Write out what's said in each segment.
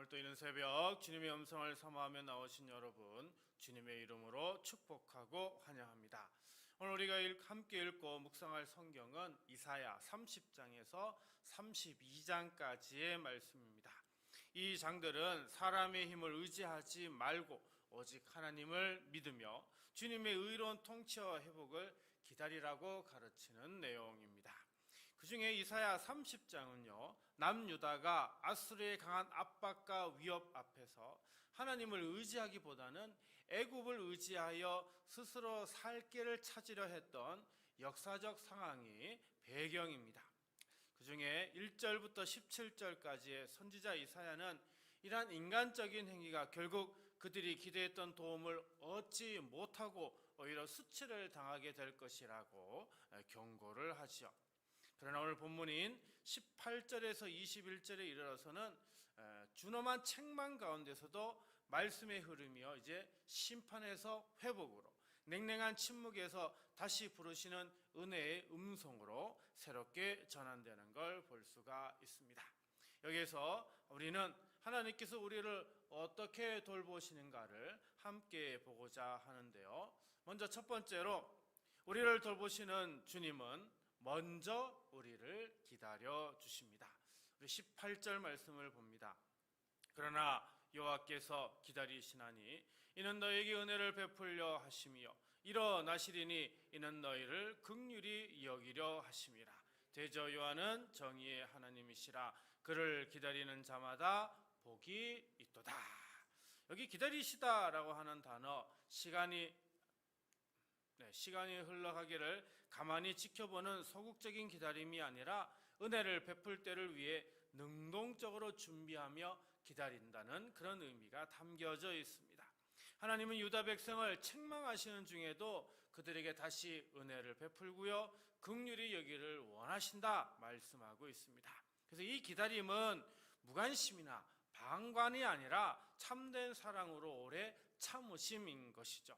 오늘 또 이런 새벽 주님의 음성을 사모하며 나오신 여러분, 주님의 이름으로 축복하고 환영합니다. 오늘 우리가 함께 읽고 묵상할 성경은 이사야 30장에서 32장까지의 말씀입니다. 이 장들은 사람의 힘을 의지하지 말고 오직 하나님을 믿으며 주님의 의로운 통치와 회복을 기다리라고 가르치는 내용입니다. 그 중에 이사야 30장은요, 남유다가 아수르의 강한 압박과 위협 앞에서 하나님을 의지하기보다는 애굽을 의지하여 스스로 살 길을 찾으려 했던 역사적 상황이 배경입니다. 그 중에 1절부터 17절까지의 선지자 이사야는 이러한 인간적인 행위가 결국 그들이 기대했던 도움을 얻지 못하고 오히려 수치를 당하게 될 것이라고 경고를 하죠. 그러나 오늘 본문인 18절에서 21절에 이르러서는 준엄한 책망 가운데서도 말씀의 흐름이요, 이제 심판에서 회복으로, 냉랭한 침묵에서 다시 부르시는 은혜의 음성으로 새롭게 전환되는 걸 볼 수가 있습니다. 여기에서 우리는 하나님께서 우리를 어떻게 돌보시는가를 함께 보고자 하는데요, 먼저 첫 번째로 우리를 돌보시는 주님은 먼저 우리를 기다려 주십니다. 우리 18절 말씀을 봅니다. 그러나 여호와께서 기다리시나니 이는 너에게 은혜를 베풀려 하심이요 일어나시리니 이는 너희를 긍휼히 여기려 하심이라. 대저 여호와는 정의의 하나님이시라. 그를 기다리는 자마다 복이 있도다. 여기 기다리시다라고 하는 단어, 시간이 흘러가기를 가만히 지켜보는 소극적인 기다림이 아니라 은혜를 베풀 때를 위해 능동적으로 준비하며 기다린다는 그런 의미가 담겨져 있습니다. 하나님은 유다 백성을 책망하시는 중에도 그들에게 다시 은혜를 베풀고요, 긍휼히 여기를 원하신다 말씀하고 있습니다. 그래서 이 기다림은 무관심이나 방관이 아니라 참된 사랑으로 오래 참으심인 것이죠.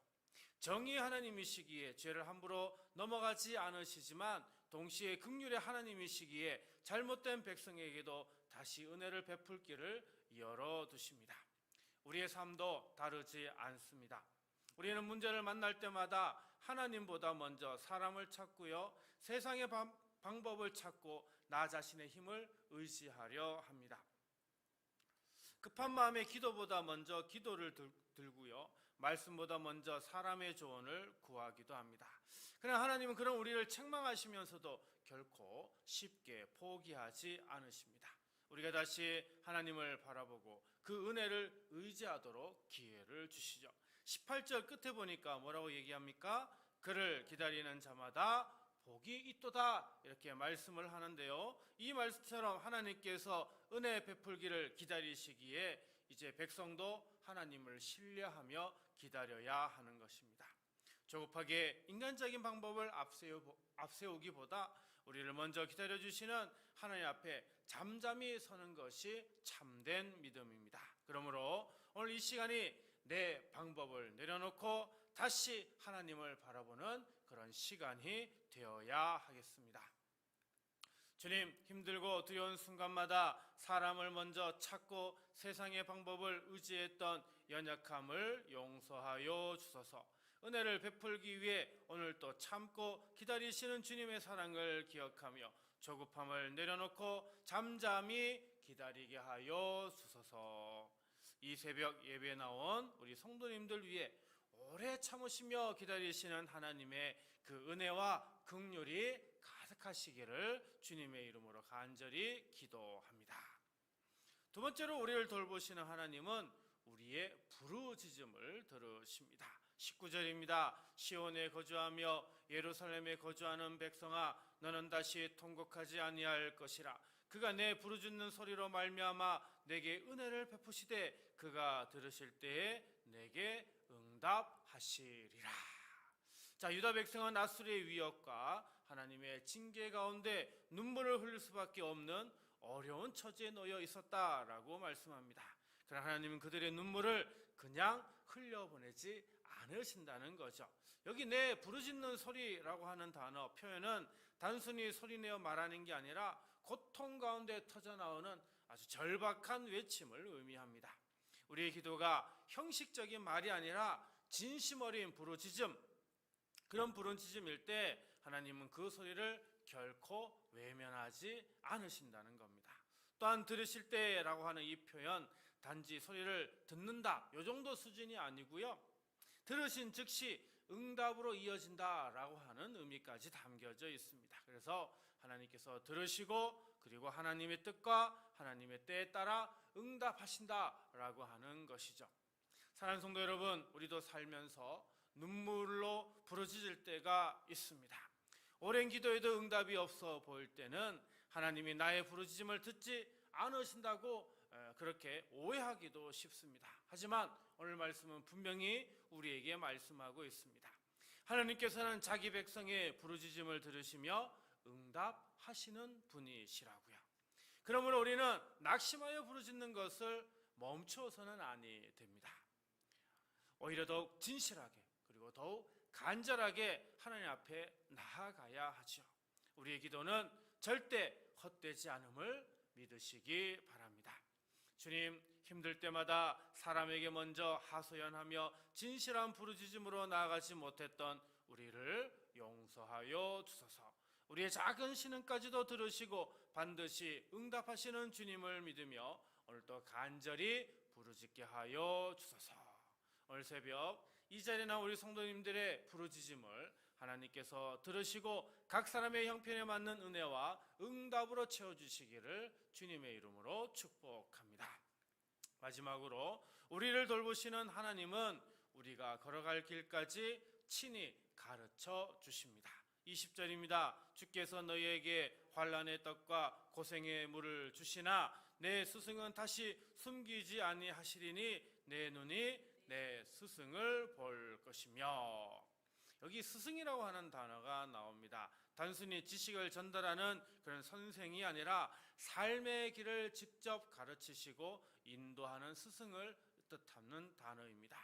정의 하나님이시기에 죄를 함부로 넘어가지 않으시지만 동시에 긍휼의 하나님이시기에 잘못된 백성에게도 다시 은혜를 베풀 길을 열어두십니다. 우리의 삶도 다르지 않습니다. 우리는 문제를 만날 때마다 하나님보다 먼저 사람을 찾고요, 세상의 방법을 찾고 나 자신의 힘을 의지하려 합니다. 급한 마음에 기도보다 먼저 기도를 들고요, 말씀보다 먼저 사람의 조언을 구하기도 합니다. 그러나 하나님은 그런 우리를 책망하시면서도 결코 쉽게 포기하지 않으십니다. 우리가 다시 하나님을 바라보고 그 은혜를 의지하도록 기회를 주시죠. 18절 끝에 보니까 뭐라고 얘기합니까? 그를 기다리는 자마다 복이 있도다, 이렇게 말씀을 하는데요, 이 말씀처럼 하나님께서 은혜 베풀기를 기다리시기에 이제 백성도 하나님을 신뢰하며 기다려야 하는 것입니다. 조급하게 인간적인 방법을 앞세우기보다 우리를 먼저 기다려주시는 하나님 앞에 잠잠히 서는 것이 참된 믿음입니다. 그러므로 오늘 이 시간이 내 방법을 내려놓고 다시 하나님을 바라보는 그런 시간이 되어야 하겠습니다. 주님, 힘들고 두려운 순간마다 사람을 먼저 찾고 세상의 방법을 의지했던 연약함을 용서하여 주소서. 은혜를 베풀기 위해 오늘 또 참고 기다리시는 주님의 사랑을 기억하며 조급함을 내려놓고 잠잠히 기다리게 하여 주소서. 이 새벽 예배에 나온 우리 성도님들 위해 오래 참으시며 기다리시는 하나님의 그 은혜와 긍휼이 가득하시기를 주님의 이름으로 간절히 기도합니다. 두 번째로 우리를 돌보시는 하나님은 우리의 부르짖음을 들으십니다. 19절입니다. 시온에 거주하며 예루살렘에 거주하는 백성아, 너는 다시 통곡하지 아니할 것이라. 그가 내 부르짖는 소리로 말미암아 내게 은혜를 베푸시되 그가 들으실 때에 내게 응답하시리라. 자, 유다 백성은 아수르의 위협과 하나님의 징계 가운데 눈물을 흘릴 수밖에 없는 어려운 처지에 놓여 있었다라고 말씀합니다. 그러나 하나님은 그들의 눈물을 그냥 흘려보내지 않으신다는 거죠. 여기 내 부르짖는 소리라고 하는 단어 표현은 단순히 소리내어 말하는 게 아니라 고통 가운데 터져나오는 아주 절박한 외침을 의미합니다. 우리의 기도가 형식적인 말이 아니라 진심 어린 부르짖음, 그런 부르짖음일 때 하나님은 그 소리를 결코 외면하지 않으신다는 겁니다. 또한 들으실 때라고 하는 이 표현, 단지 소리를 듣는다 이 정도 수준이 아니고요, 들으신 즉시 응답으로 이어진다라고 하는 의미까지 담겨져 있습니다. 그래서 하나님께서 들으시고 그리고 하나님의 뜻과 하나님의 때에 따라 응답하신다라고 하는 것이죠. 사랑하는 성도 여러분, 우리도 살면서 눈물로 부르짖을 때가 있습니다. 오랜 기도에도 응답이 없어 보일 때는 하나님이 나의 부르짖음을 듣지 않으신다고 그렇게 오해하기도 쉽습니다. 하지만 오늘 말씀은 분명히 우리에게 말씀하고 있습니다. 하나님께서는 자기 백성의 부르짖음을 들으시며 응답하시는 분이시라고요. 그러므로 우리는 낙심하여 부르짖는 것을 멈춰서는 아니 됩니다. 오히려 더욱 진실하게 그리고 더욱 간절하게 하나님 앞에 나아가야 하죠. 우리의 기도는 절대 헛되지 않음을 믿으시기 바랍니다. 주님, 힘들 때마다 사람에게 먼저 하소연하며 진실한 부르짖음으로 나아가지 못했던 우리를 용서하여 주소서. 우리의 작은 신음까지도 들으시고 반드시 응답하시는 주님을 믿으며 오늘도 간절히 부르짖게 하여 주소서. 오늘 새벽 이 자리에 나온 우리 성도님들의 부르짖음을 하나님께서 들으시고 각 사람의 형편에 맞는 은혜와 응답으로 채워주시기를 주님의 이름으로 축복합니다. 마지막으로 우리를 돌보시는 하나님은 우리가 걸어갈 길까지 친히 가르쳐 주십니다. 20절입니다. 주께서 너희에게 환난의 떡과 고생의 물을 주시나 내 스승은 다시 숨기지 아니하시리니 내 눈이 내 스승을 볼 것이며. 여기 스승이라고 하는 단어가 나옵니다. 단순히 지식을 전달하는 그런 선생이 아니라 삶의 길을 직접 가르치시고 인도하는 스승을 뜻하는 단어입니다.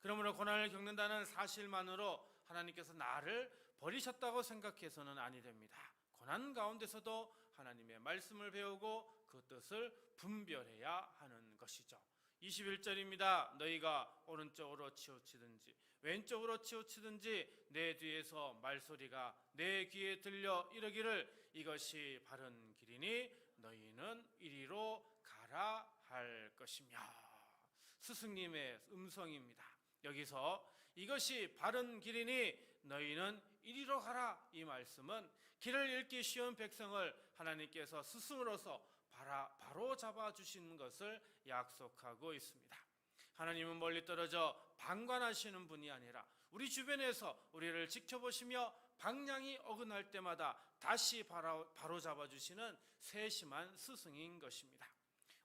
그러므로 고난을 겪는다는 사실만으로 하나님께서 나를 버리셨다고 생각해서는 아니 됩니다. 고난 가운데서도 하나님의 말씀을 배우고 그 뜻을 분별해야 하는 것이죠. 21절입니다. 너희가 오른쪽으로 치우치든지 왼쪽으로 치우치든지 내 뒤에서 말소리가 내 귀에 들려 이르기를 이것이 바른 길이니 너희는 이리로 가라 할 것이며. 스승님의 음성입니다. 여기서 이것이 바른 길이니 너희는 이리로 가라, 이 말씀은 길을 잃기 쉬운 백성을 하나님께서 스승으로서 바로 잡아주시는 것을 약속하고 있습니다. 하나님은 멀리 떨어져 방관하시는 분이 아니라 우리 주변에서 우리를 지켜보시며 방향이 어긋날 때마다 다시 바로 잡아주시는 세심한 스승인 것입니다.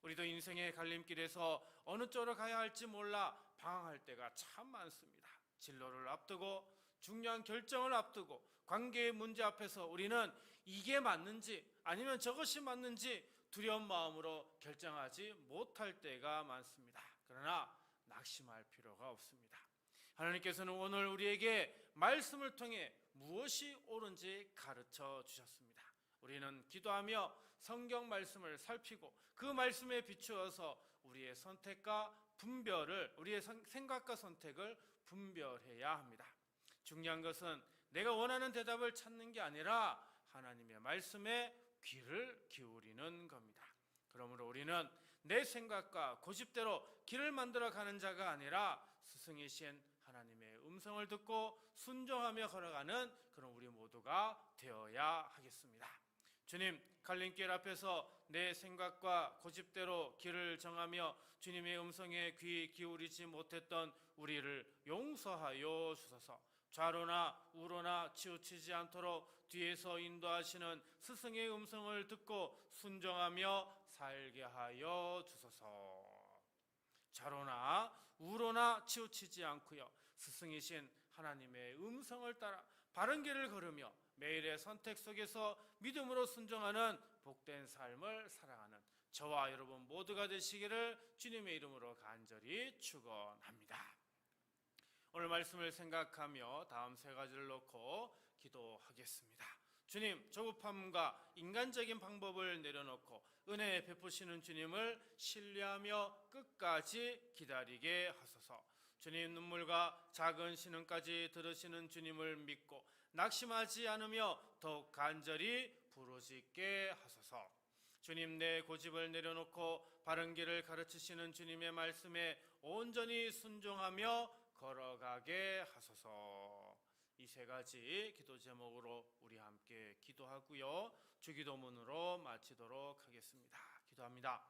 우리도 인생의 갈림길에서 어느 쪽으로 가야 할지 몰라 방황할 때가 참 많습니다. 진로를 앞두고 중요한 결정을 앞두고 관계의 문제 앞에서 우리는 이게 맞는지 아니면 저것이 맞는지 두려운 마음으로 결정하지 못할 때가 많습니다. 그러나 낙심할 필요가 없습니다. 하나님께서는 오늘 우리에게 말씀을 통해 무엇이 옳은지 가르쳐 주셨습니다. 우리는 기도하며 성경 말씀을 살피고 그 말씀에 비추어서 우리의 선택과 분별을, 우리의 생각과 선택을 분별해야 합니다. 중요한 것은 내가 원하는 대답을 찾는 게 아니라 하나님의 말씀에 귀를 기울이는 겁니다. 그러므로 우리는 내 생각과 고집대로 길을 만들어 가는 자가 아니라 스승이신 하나님의 음성을 듣고 순종하며 걸어가는 그런 우리 모두가 되어야 하겠습니다. 주님, 갈림길 앞에서 내 생각과 고집대로 길을 정하며 주님의 음성에 귀 기울이지 못했던 우리를 용서하여 주소서. 좌로나 우로나 치우치지 않도록 뒤에서 인도하시는 스승의 음성을 듣고 순종하며 살게 하여 주소서. 좌로나 우로나 치우치지 않고요, 스승이신 하나님의 음성을 따라 바른 길을 걸으며 매일의 선택 속에서 믿음으로 순종하는 복된 삶을 살아가는 저와 여러분 모두가 되시기를 주님의 이름으로 간절히 축원합니다. 오늘 말씀을 생각하며 다음 세 가지를 놓고 기도하겠습니다. 주님, 조급함과 인간적인 방법을 내려놓고 은혜 베푸시는 주님을 신뢰하며 끝까지 기다리게 하소서. 주님, 눈물과 작은 신음까지 들으시는 주님을 믿고 낙심하지 않으며 더욱 간절히 부르짖게 하소서. 주님, 내 고집을 내려놓고 바른 길을 가르치시는 주님의 말씀에 온전히 순종하며 걸어가게 하소서. 이 세 가지 기도 제목으로 우리 함께 기도하고요, 주기도문으로 마치도록 하겠습니다. 기도합니다.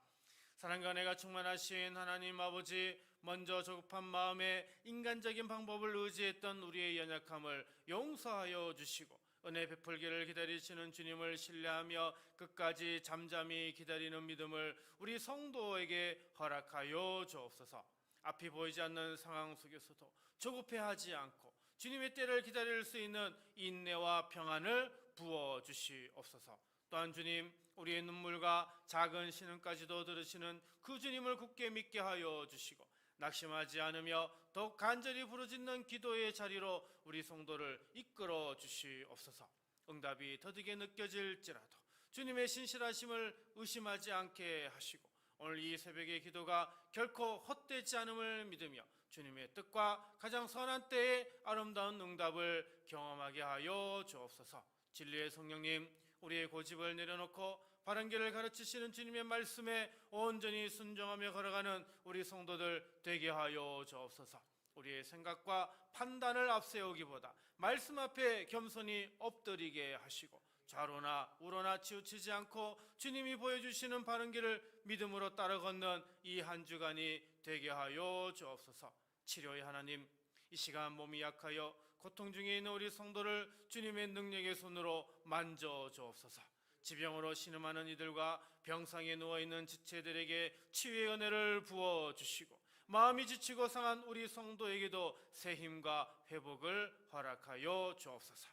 사랑과 은혜가 충만하신 하나님 아버지, 먼저 조급한 마음에 인간적인 방법을 의지했던 우리의 연약함을 용서하여 주시고 은혜 베풀기를 기다리시는 주님을 신뢰하며 끝까지 잠잠히 기다리는 믿음을 우리 성도에게 허락하여 주옵소서. 앞이 보이지 않는 상황 속에서도 조급해하지 않고 주님의 때를 기다릴 수 있는 인내와 평안을 부어주시옵소서. 또한 주님, 우리의 눈물과 작은 신음까지도 들으시는 그 주님을 굳게 믿게 하여 주시고 낙심하지 않으며 더욱 간절히 부르짖는 기도의 자리로 우리 성도를 이끌어 주시옵소서. 응답이 더디게 느껴질지라도 주님의 신실하심을 의심하지 않게 하시고 오늘 이 새벽의 기도가 결코 헛되지 않음을 믿으며 주님의 뜻과 가장 선한 때의 아름다운 응답을 경험하게 하여 주옵소서. 진리의 성령님, 우리의 고집을 내려놓고 바른 길을 가르치시는 주님의 말씀에 온전히 순종하며 걸어가는 우리 성도들 되게 하여 주옵소서. 우리의 생각과 판단을 앞세우기보다 말씀 앞에 겸손히 엎드리게 하시고 좌로나 우로나 치우치지 않고 주님이 보여주시는 바른 길을 믿음으로 따라 걷는 이 한 주간이 되게 하여 주옵소서. 치료의 하나님, 이 시간 몸이 약하여 고통 중에 있는 우리 성도를 주님의 능력의 손으로 만져 주옵소서. 지병으로 신음하는 이들과 병상에 누워있는 지체들에게 치유의 은혜를 부어주시고 마음이 지치고 상한 우리 성도에게도 새 힘과 회복을 허락하여 주옵소서.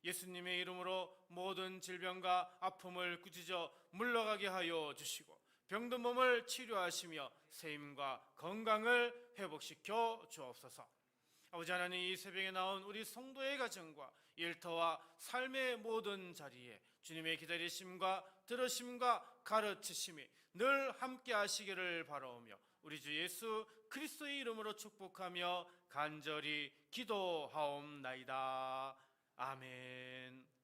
예수님의 이름으로 모든 질병과 아픔을 꾸짖어 물러가게 하여 주시고 병든 몸을 치료하시며 새 힘과 건강을 회복시켜 주옵소서. 아버지 하나님, 이 새벽에 나온 우리 성도의 가정과 일터와 삶의 모든 자리에 주님의 기다리심과 들으심과 가르치심이 늘 함께 하시기를 바라오며 우리 주 예수 그리스도의 이름으로 축복하며 간절히 기도하옵나이다. 아멘.